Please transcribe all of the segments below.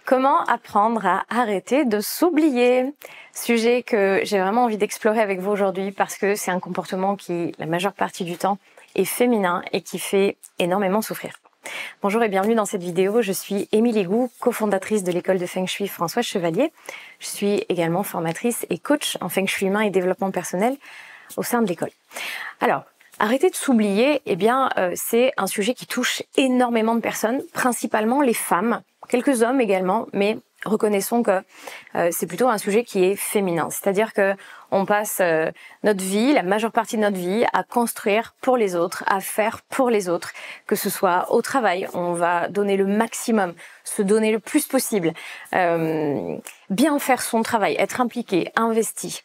Comment apprendre à arrêter de s'oublier? Sujet que j'ai vraiment envie d'explorer avec vous aujourd'hui parce que c'est un comportement qui, la majeure partie du temps, est féminin et qui fait énormément souffrir. Bonjour et bienvenue dans cette vidéo. Je suis Émilie Gou, cofondatrice de l'école de Feng Shui François Chevalier. Je suis également formatrice et coach en Feng Shui humain et développement personnel au sein de l'école. Alors, arrêter de s'oublier, c'est un sujet qui touche énormément de personnes, principalement les femmes, quelques hommes également, mais reconnaissons que c'est plutôt un sujet qui est féminin. C'est-à-dire que on passe notre vie, la majeure partie de notre vie, à construire pour les autres, à faire pour les autres, que ce soit au travail, on va donner le maximum, se donner le plus possible, bien faire son travail, être impliqué, investi,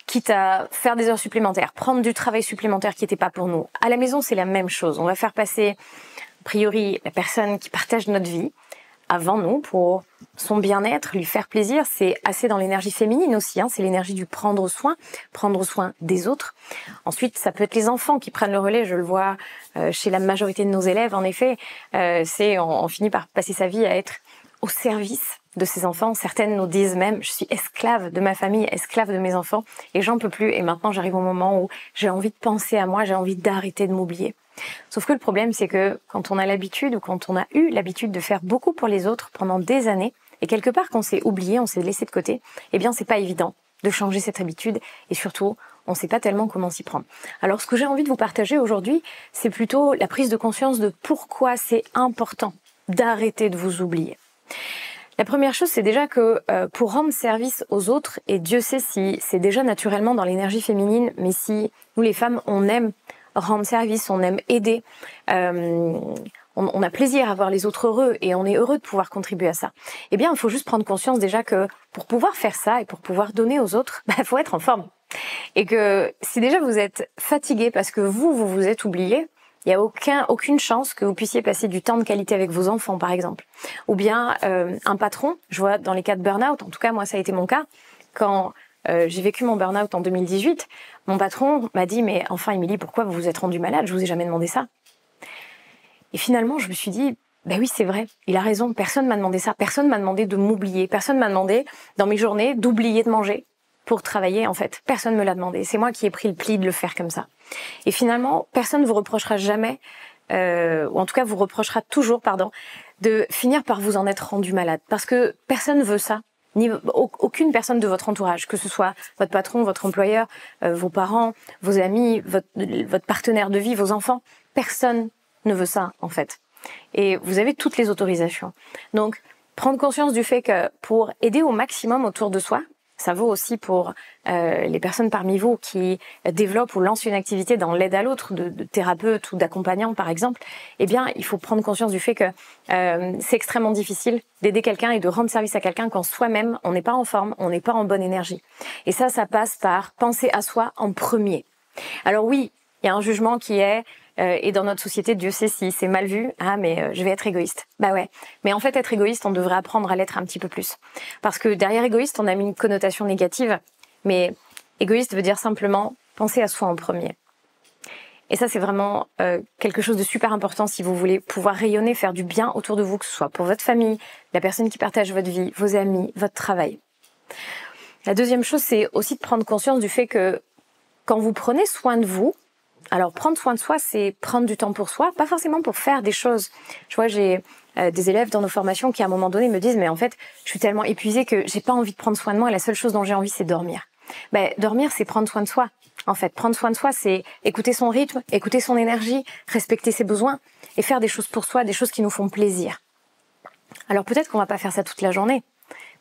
quitte à faire des heures supplémentaires, prendre du travail supplémentaire qui n'était pas pour nous. À la maison, c'est la même chose. On va faire passer, a priori, la personne qui partage notre vie avant nous pour son bien-être, lui faire plaisir. C'est assez dans l'énergie féminine aussi, c'est l'énergie du prendre soin des autres. Ensuite, ça peut être les enfants qui prennent le relais, je le vois chez la majorité de nos élèves, en effet. On finit par passer sa vie à être au service de ses enfants. Certaines nous disent même, je suis esclave de ma famille, esclave de mes enfants, et j'en peux plus. Et maintenant, j'arrive au moment où j'ai envie de penser à moi, j'ai envie d'arrêter de m'oublier. Sauf que le problème, c'est que quand on a l'habitude ou quand on a eu l'habitude de faire beaucoup pour les autres pendant des années, et quelque part qu'on s'est oublié, on s'est laissé de côté, eh bien, c'est pas évident de changer cette habitude, et surtout, on sait pas tellement comment s'y prendre. Alors, ce que j'ai envie de vous partager aujourd'hui, c'est plutôt la prise de conscience de pourquoi c'est important d'arrêter de vous oublier. La première chose, c'est déjà que pour rendre service aux autres, et Dieu sait si c'est déjà naturellement dans l'énergie féminine, mais si nous les femmes, on aime rendre service, on aime aider, on a plaisir à voir les autres heureux et on est heureux de pouvoir contribuer à ça. Eh bien, il faut juste prendre conscience déjà que pour pouvoir faire ça et pour pouvoir donner aux autres, il faut être en forme. Et que si déjà vous êtes fatigué parce que vous vous êtes oublié, il n'y a aucune chance que vous puissiez passer du temps de qualité avec vos enfants, par exemple. Ou bien un patron, je vois dans les cas de burn-out, en tout cas moi ça a été mon cas, quand j'ai vécu mon burn-out en 2018, mon patron m'a dit « Mais enfin Émilie, pourquoi vous vous êtes rendue malade? Je vous ai jamais demandé ça. » Et finalement, je me suis dit « Ben oui, c'est vrai, il a raison, personne m'a demandé ça, personne m'a demandé de m'oublier, personne m'a demandé dans mes journées d'oublier de manger pour travailler en fait. Personne me l'a demandé, c'est moi qui ai pris le pli de le faire comme ça. » Et finalement, personne ne vous reprochera jamais, ou en tout cas vous reprochera toujours, de finir par vous en être rendu malade. Parce que personne veut ça. Aucune personne de votre entourage, que ce soit votre patron, votre employeur, vos parents, vos amis, votre partenaire de vie, vos enfants, personne ne veut ça en fait. Et vous avez toutes les autorisations. Donc, prendre conscience du fait que pour aider au maximum autour de soi, ça vaut aussi pour les personnes parmi vous qui développent ou lancent une activité dans l'aide à l'autre, de thérapeute ou d'accompagnant par exemple, eh bien il faut prendre conscience du fait que c'est extrêmement difficile d'aider quelqu'un et de rendre service à quelqu'un quand soi-même on n'est pas en forme, on n'est pas en bonne énergie. Et ça passe par penser à soi en premier. Alors oui, il y a un jugement qui est et dans notre société, Dieu sait si c'est mal vu. Ah, mais je vais être égoïste. Bah ouais. Mais en fait, être égoïste, on devrait apprendre à l'être un petit peu plus. Parce que derrière égoïste, on a mis une connotation négative. Mais égoïste veut dire simplement penser à soi en premier. Et ça, c'est vraiment quelque chose de super important si vous voulez pouvoir rayonner, faire du bien autour de vous, que ce soit pour votre famille, la personne qui partage votre vie, vos amis, votre travail. La deuxième chose, c'est aussi de prendre conscience du fait que quand vous prenez soin de vous, alors, prendre soin de soi, c'est prendre du temps pour soi, pas forcément pour faire des choses. Je vois, j'ai des élèves dans nos formations qui, à un moment donné, me disent « Mais en fait, je suis tellement épuisée que j'ai pas envie de prendre soin de moi et la seule chose dont j'ai envie, c'est dormir. » Dormir, c'est prendre soin de soi. En fait, prendre soin de soi, c'est écouter son rythme, écouter son énergie, respecter ses besoins et faire des choses pour soi, des choses qui nous font plaisir. Alors, peut-être qu'on va pas faire ça toute la journée.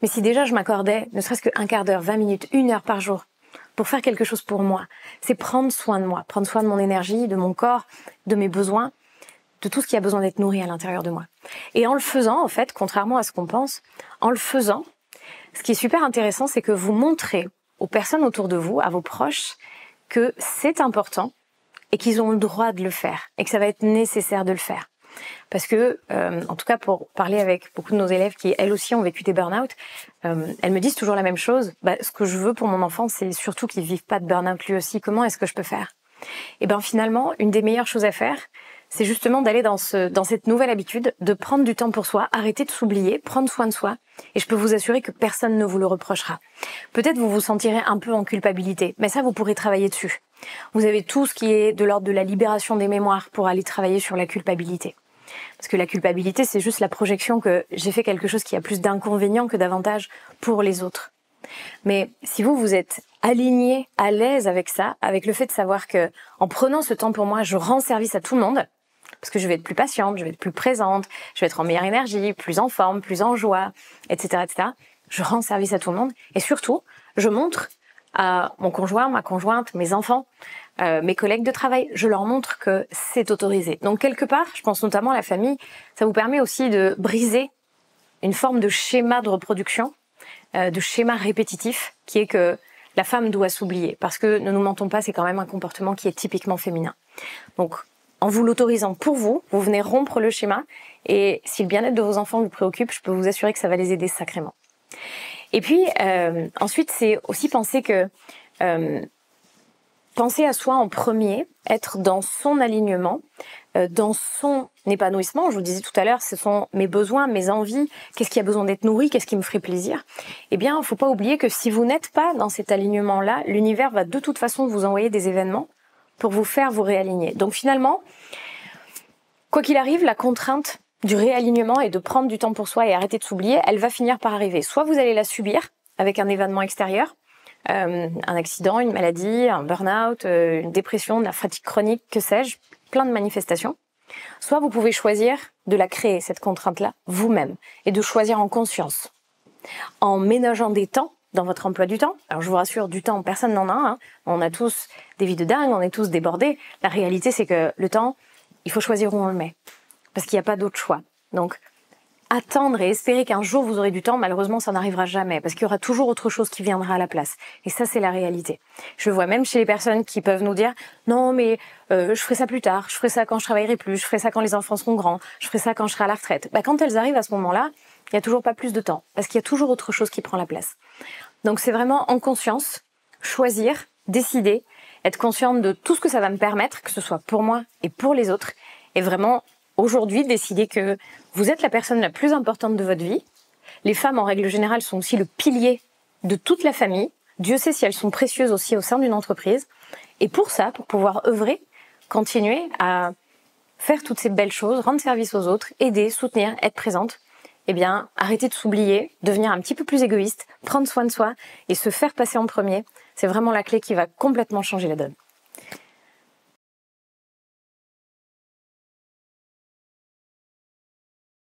Mais si déjà je m'accordais ne serait-ce qu'un quart d'heure, 20 minutes, 1 heure par jour, pour faire quelque chose pour moi, c'est prendre soin de moi, prendre soin de mon énergie, de mon corps, de mes besoins, de tout ce qui a besoin d'être nourri à l'intérieur de moi. Et en le faisant, en fait, contrairement à ce qu'on pense, en le faisant, ce qui est super intéressant, c'est que vous montrez aux personnes autour de vous, à vos proches, que c'est important et qu'ils ont le droit de le faire et que ça va être nécessaire de le faire. Parce que, en tout cas pour parler avec beaucoup de nos élèves qui, elles aussi, ont vécu des burn-out, elles me disent toujours la même chose. Ce que je veux pour mon enfant, c'est surtout qu'il ne vive pas de burn-out lui aussi. Comment est-ce que je peux faire? Et finalement, une des meilleures choses à faire, c'est justement d'aller dans cette nouvelle habitude de prendre du temps pour soi, arrêter de s'oublier, prendre soin de soi. Et je peux vous assurer que personne ne vous le reprochera. Peut-être vous vous sentirez un peu en culpabilité, mais ça, vous pourrez travailler dessus. Vous avez tout ce qui est de l'ordre de la libération des mémoires pour aller travailler sur la culpabilité. Parce que la culpabilité, c'est juste la projection que j'ai fait quelque chose qui a plus d'inconvénients que d'avantages pour les autres. Mais si vous êtes aligné, à l'aise avec ça, avec le fait de savoir que en prenant ce temps pour moi, je rends service à tout le monde, parce que je vais être plus patiente, je vais être plus présente, je vais être en meilleure énergie, plus en forme, plus en joie, etc., etc. Je rends service à tout le monde. Et surtout, je montre à mon conjoint, ma conjointe, mes enfants, mes collègues de travail, je leur montre que c'est autorisé. Donc quelque part, je pense notamment à la famille, ça vous permet aussi de briser une forme de schéma de reproduction, de schéma répétitif, qui est que la femme doit s'oublier. Parce que, ne nous mentons pas, c'est quand même un comportement qui est typiquement féminin. Donc, en vous l'autorisant pour vous, vous venez rompre le schéma. Et si le bien-être de vos enfants vous préoccupe, je peux vous assurer que ça va les aider sacrément. Et puis, ensuite, c'est aussi penser à soi en premier, être dans son alignement, dans son épanouissement. Je vous disais tout à l'heure, ce sont mes besoins, mes envies, qu'est-ce qui a besoin d'être nourri, qu'est-ce qui me ferait plaisir. Eh bien, il ne faut pas oublier que si vous n'êtes pas dans cet alignement-là, l'univers va de toute façon vous envoyer des événements pour vous faire vous réaligner. Donc finalement, quoi qu'il arrive, la contrainte du réalignement et de prendre du temps pour soi et arrêter de s'oublier, elle va finir par arriver. Soit vous allez la subir avec un événement extérieur, un accident, une maladie, un burn-out, une dépression, de la fatigue chronique, que sais-je, plein de manifestations. Soit vous pouvez choisir de la créer, cette contrainte-là, vous-même, et de choisir en conscience, en ménageant des temps dans votre emploi du temps. Alors je vous rassure, du temps, personne n'en a un. On a tous des vies de dingue, on est tous débordés. La réalité, c'est que le temps, il faut choisir où on le met, parce qu'il n'y a pas d'autre choix. Donc, attendre et espérer qu'un jour vous aurez du temps, malheureusement, ça n'arrivera jamais, parce qu'il y aura toujours autre chose qui viendra à la place. Et ça, c'est la réalité. Je le vois même chez les personnes qui peuvent nous dire « Non, mais je ferai ça plus tard, je ferai ça quand je travaillerai plus, je ferai ça quand les enfants seront grands, je ferai ça quand je serai à la retraite. » Quand elles arrivent à ce moment-là, il n'y a toujours pas plus de temps, parce qu'il y a toujours autre chose qui prend la place. Donc c'est vraiment en conscience, choisir, décider, être consciente de tout ce que ça va me permettre, que ce soit pour moi et pour les autres, et vraiment aujourd'hui décider que vous êtes la personne la plus importante de votre vie. Les femmes, en règle générale, sont aussi le pilier de toute la famille. Dieu sait si elles sont précieuses aussi au sein d'une entreprise. Et pour ça, pour pouvoir œuvrer, continuer à faire toutes ces belles choses, rendre service aux autres, aider, soutenir, être présente, eh bien, arrêter de s'oublier, devenir un petit peu plus égoïste, prendre soin de soi et se faire passer en premier, c'est vraiment la clé qui va complètement changer la donne.